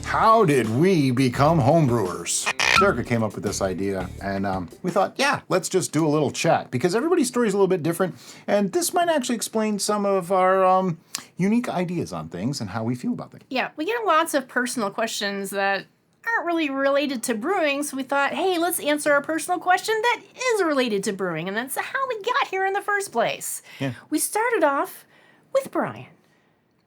How did we become homebrewers? Erica came up with this idea, and we thought, yeah, let's just do a little chat, because everybody's story is a little bit different, and this might actually explain some of our unique ideas on things and how we feel about things. Yeah, we get lots of personal questions that aren't really related to brewing, so we thought, hey, let's answer a personal question that is related to brewing, and that's how we got here in the first place. Yeah. We started off with Brian.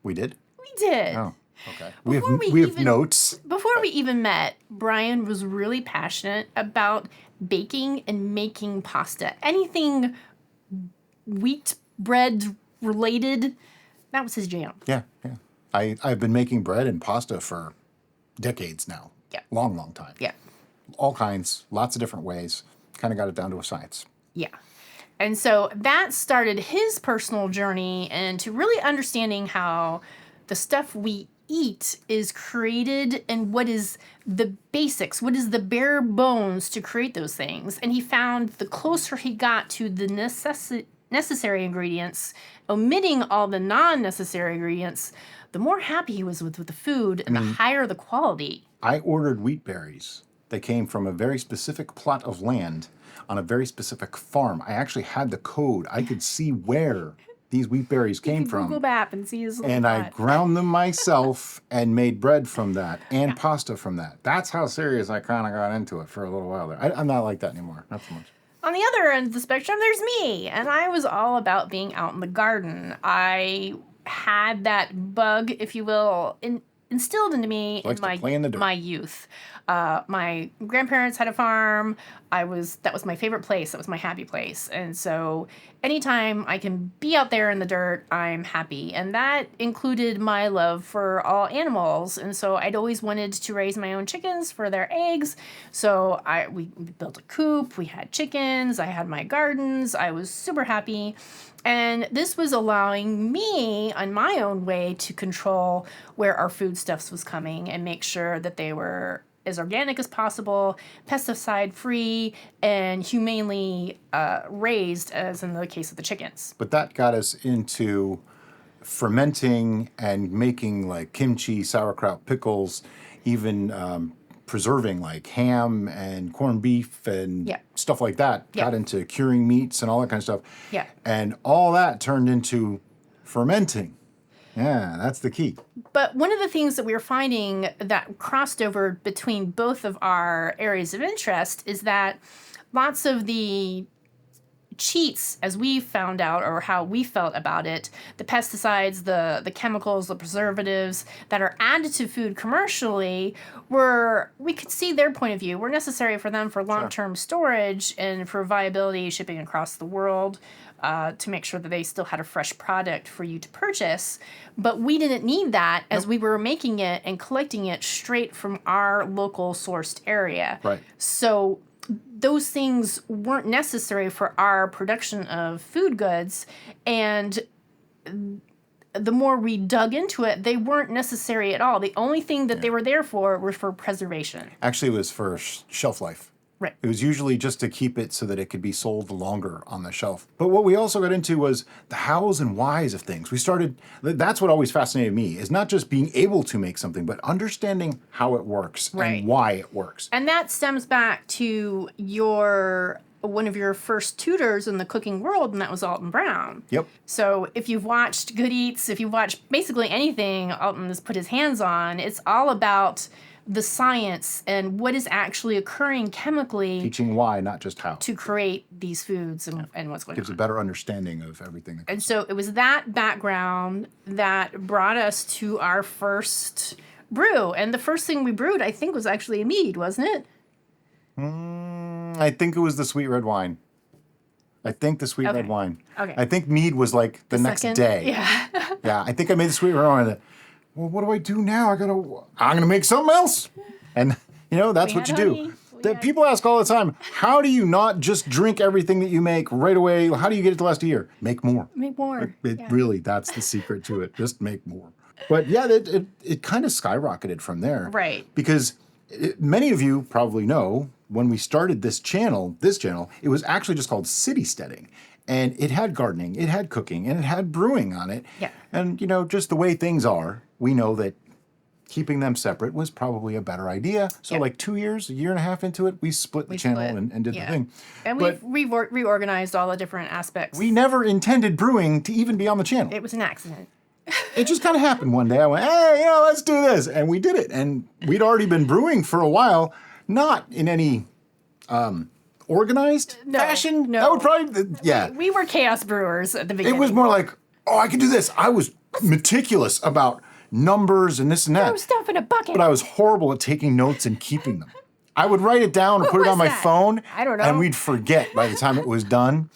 We did? We did. Oh, okay. We have notes. Before we even met, Brian was really passionate about baking and making pasta. Anything wheat bread related, that was his jam. Yeah. I've been making bread and pasta for decades now. Yeah. Long time. Yeah. All kinds, lots of different ways. Kind of got it down to a science. Yeah. And so that started his personal journey into really understanding how the stuff we eat is created and what is the basics, what is the bare bones to create those things. And he found the closer he got to the necessary ingredients, omitting all the non-necessary ingredients, the more happy he was with the food and the higher the quality. I ordered wheat berries. They came from a very specific plot of land on a very specific farm. I actually had the code. I could see where these wheat berries came from. Google map and see his little And I plot. ground them myself and made bread from that and pasta from that. That's how serious I kind of got into it for a little while there. I'm not like that anymore. Not so much. On the other end of the spectrum, there's me, and I was all about being out in the garden. I had that bug, if you will, instilled into me Likes to play in the dirt. my youth. My grandparents had a farm. That was my favorite place. That was my happy place. And so anytime I can be out there in the dirt, I'm happy. And that included my love for all animals. And so I'd always wanted to raise my own chickens for their eggs. So we built a coop. We had chickens. I had my gardens. I was super happy. And this was allowing me, on my own way, to control where our foodstuffs was coming and make sure that they were as organic as possible, pesticide-free, and humanely raised, as in the case of the chickens. But that got us into fermenting and making like kimchi, sauerkraut, pickles, even preserving like ham and corned beef and stuff like that. Yeah. Got into curing meats and all that kind of stuff. Yeah. And all that turned into fermenting. Yeah, that's the key. But one of the things that we were finding that crossed over between both of our areas of interest is that lots of the cheats, as we found out, or how we felt about it, the pesticides, the chemicals, the preservatives that are added to food commercially, we could see their point of view, were necessary for them for long-term storage and for viability shipping across the world. To make sure that they still had a fresh product for you to purchase. But we didn't need that as we were making it and collecting it straight from our local sourced area. Right. So those things weren't necessary for our production of food goods. And the more we dug into it, they weren't necessary at all. The only thing that they were there for were for preservation. Actually, it was for shelf life. Right. It was usually just to keep it so that it could be sold longer on the shelf. But what we also got into was the hows and whys of things. That's what always fascinated me, is not just being able to make something, but understanding how it works and why it works. And that stems back to one of your first tutors in the cooking world, and that was Alton Brown. Yep. So if you've watched Good Eats, if you've watched basically anything Alton has put his hands on, it's all about the science and what is actually occurring chemically. Teaching why, not just how. To create these foods and what's going on. Gives a better understanding of everything. And so it was that background that brought us to our first brew. And the first thing we brewed, I think, was actually a mead, wasn't it? I think it was the sweet red wine. Red wine. Okay. I think mead was like the next second? day. Yeah. Yeah, I think I made the sweet red wine. Well, what do I do now? I'm gonna make something else. And that's what you do. People ask all the time, how do you not just drink everything that you make right away? How do you get it to last a year? Make more. Make more. Really, that's the secret to it. Just make more. But yeah, it kind of skyrocketed from there. Right. Because many of you probably know, when we started this channel, it was actually just called City Steading. And it had gardening, it had cooking, and it had brewing on it. Yeah. And, just the way things are, we know that keeping them separate was probably a better idea. So like 2 years, a year and a half into it, we split the channel and did the thing. And but we've reorganized all the different aspects. we never intended brewing to even be on the channel. It was an accident. It just kind of happened one day. I went, hey, let's do this. And we did it. And we'd already been brewing for a while, not in any organized fashion. No. That would probably, We were chaos brewers at the beginning. It was more like, I can do this. I was meticulous about numbers and this and that. Throw stuff in a bucket. But I was horrible at taking notes and keeping them. I would write it down or put it on my phone. I don't know. And we'd forget by the time it was done.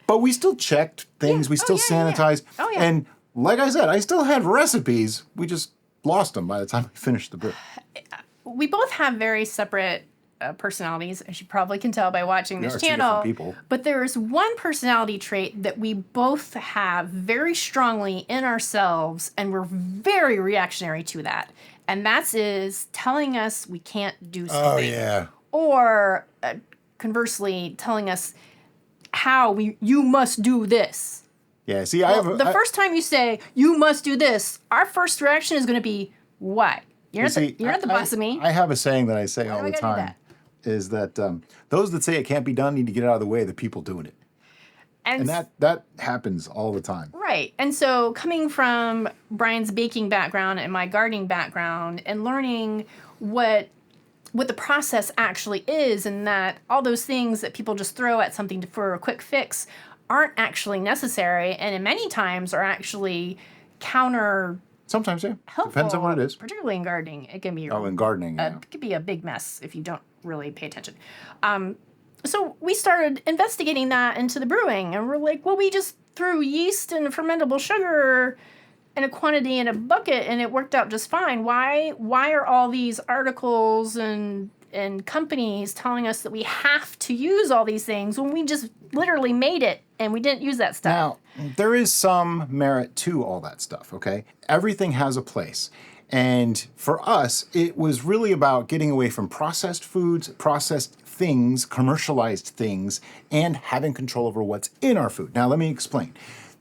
But we still checked things. We still sanitized. Oh, yeah. And like I said, I still had recipes. We just lost them by the time we finished the brew. We both have very separate personalities, as you probably can tell by watching this channel. People. But there is one personality trait that we both have very strongly in ourselves, and we're very reactionary to that. And that is telling us we can't do something. Oh, yeah. Or conversely, telling us how you must do this. Yeah, see, The first time you say, you must do this, our first reaction is going to be, why? You're not the boss of me. I have a saying that I say all do I the gotta do time. that? Is that those that say it can't be done need to get out of the way of the people doing it. And that happens all the time. Right. And so coming from Brian's baking background and my gardening background and learning what the process actually is, and that all those things that people just throw at something for a quick fix aren't actually necessary, and in many times are actually counter Sometimes, yeah. helpful. Depends on what it is. Particularly in gardening. It can be in gardening, yeah. it could be a big mess if you don't really pay attention. So we started investigating that into the brewing, and we're like, well, we just threw yeast and fermentable sugar in a quantity in a bucket, and it worked out just fine. Why are all these articles and companies telling us that we have to use all these things when we just literally made it and we didn't use that stuff? Now, there is some merit to all that stuff, okay? Everything has a place. And for us, it was really about getting away from processed foods, processed things, commercialized things, and having control over what's in our food. Now, let me explain.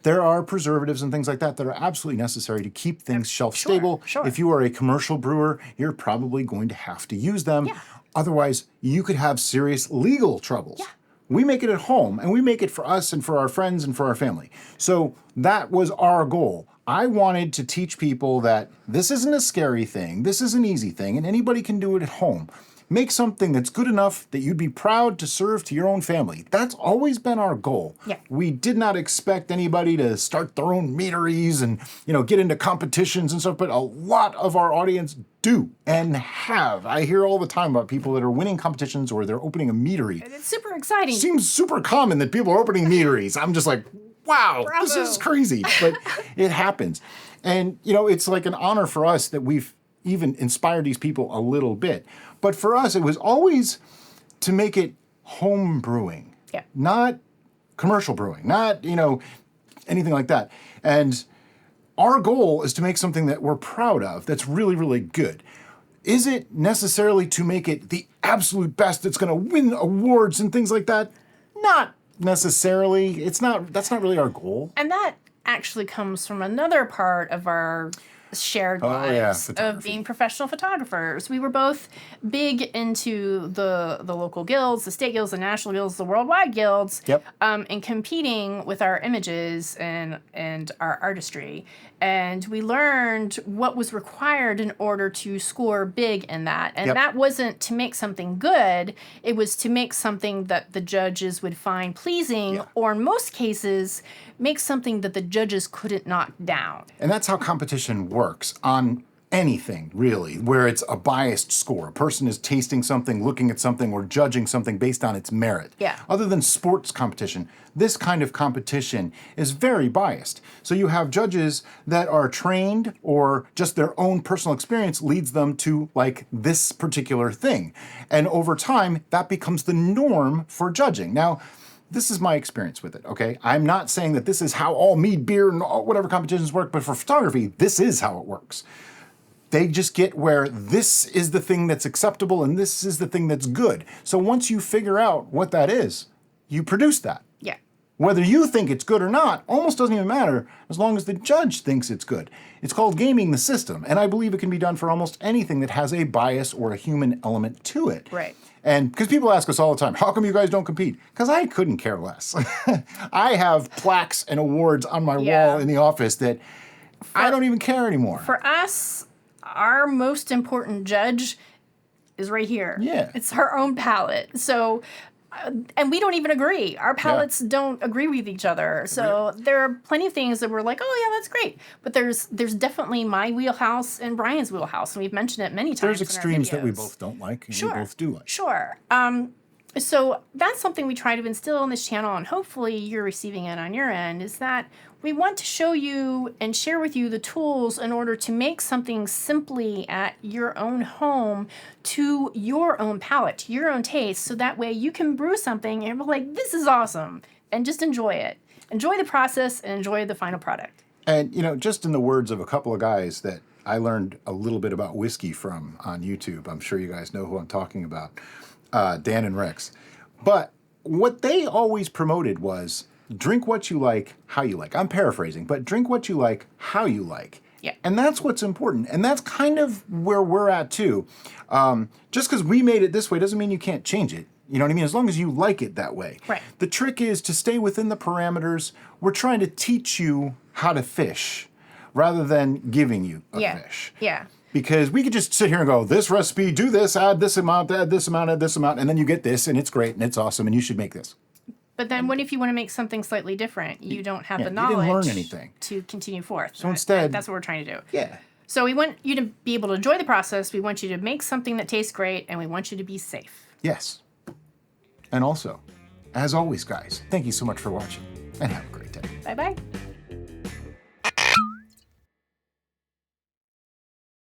There are preservatives and things like that that are absolutely necessary to keep things shelf stable. Sure. If you are a commercial brewer, you're probably going to have to use them. Yeah. Otherwise, you could have serious legal troubles. Yeah. We make it at home, and we make it for us and for our friends and for our family. So that was our goal. I wanted to teach people that this isn't a scary thing, this is an easy thing, and anybody can do it at home. Make something that's good enough that you'd be proud to serve to your own family. That's always been our goal. Yeah. We did not expect anybody to start their own meaderies and, get into competitions and stuff, but a lot of our audience do and have. I hear all the time about people that are winning competitions or they're opening a meadery. And it's super exciting. Seems super common that people are opening meaderies. I'm just like, wow, Bravo. This is crazy, but it happens. And, it's like an honor for us that we've even inspired these people a little bit. But for us, it was always to make it home brewing, not commercial brewing, not, anything like that. And our goal is to make something that we're proud of, that's really, really good. Is it necessarily to make it the absolute best that's going to win awards and things like that? Not necessarily. That's not really our goal. And that actually comes from another part of our shared lives of being professional photographers. We were both big into the local guilds, the state guilds, the national guilds, the worldwide guilds, and competing with our images and our artistry. And we learned what was required in order to score big in that. And that wasn't to make something good. It was to make something that the judges would find pleasing, or in most cases, make something that the judges couldn't knock down. And that's how competition works on anything, really, where it's a biased score. A person is tasting something, looking at something, or judging something based on its merit. Yeah. Other than sports competition, this kind of competition is very biased. So you have judges that are trained, or just their own personal experience leads them to like this particular thing. And over time, that becomes the norm for judging. Now, this is my experience with it, okay? I'm not saying that this is how all mead, beer, and whatever competitions work, but for photography, this is how it works. They just get where this is the thing that's acceptable and this is the thing that's good. So once you figure out what that is, you produce that. Yeah. Whether you think it's good or not almost doesn't even matter as long as the judge thinks it's good. It's called gaming the system, and I believe it can be done for almost anything that has a bias or a human element to it. Right. And because people ask us all the time, how come you guys don't compete? Because I couldn't care less. I have plaques and awards on my wall in the office that I don't even care anymore. For us, our most important judge is right here. Yeah. It's our own palate. So, and we don't even agree. Our palates don't agree with each other. So there are plenty of things that we're like, oh yeah, that's great. But there's definitely my wheelhouse and Brian's wheelhouse, and we've mentioned it many times. There's in our extremes that we videos. both don't like, and Sure. we both do like. Sure. So that's something we try to instill on this channel, and hopefully you're receiving it on your end, is that we want to show you and share with you the tools in order to make something simply at your own home to your own palate, to your own taste, so that way you can brew something and be like, this is awesome, and just enjoy it. Enjoy the process and enjoy the final product. And, you know, just in the words of a couple of guys that I learned a little bit about whiskey from on YouTube, I'm sure you guys know who I'm talking about, Dan and Rex. But what they always promoted was drink what you like, how you like. I'm paraphrasing, but drink what you like, how you like. Yeah. And that's what's important. And that's kind of where we're at too. Just because we made it this way doesn't mean you can't change it. You know what I mean? As long as you like it that way. Right. The trick is to stay within the parameters. We're trying to teach you how to fish rather than giving you a fish. Yeah. Because we could just sit here and go, this recipe, do this, add this amount, add this amount, add this amount, and then you get this, and it's great, and it's awesome, and you should make this. But then what if you want to make something slightly different? You don't have the you knowledge didn't learn anything. to continue forth. So instead... That's what we're trying to do. Yeah. So we want you to be able to enjoy the process. We want you to make something that tastes great, and we want you to be safe. Yes. And also, as always, guys, thank you so much for watching, and have a great day. Bye-bye.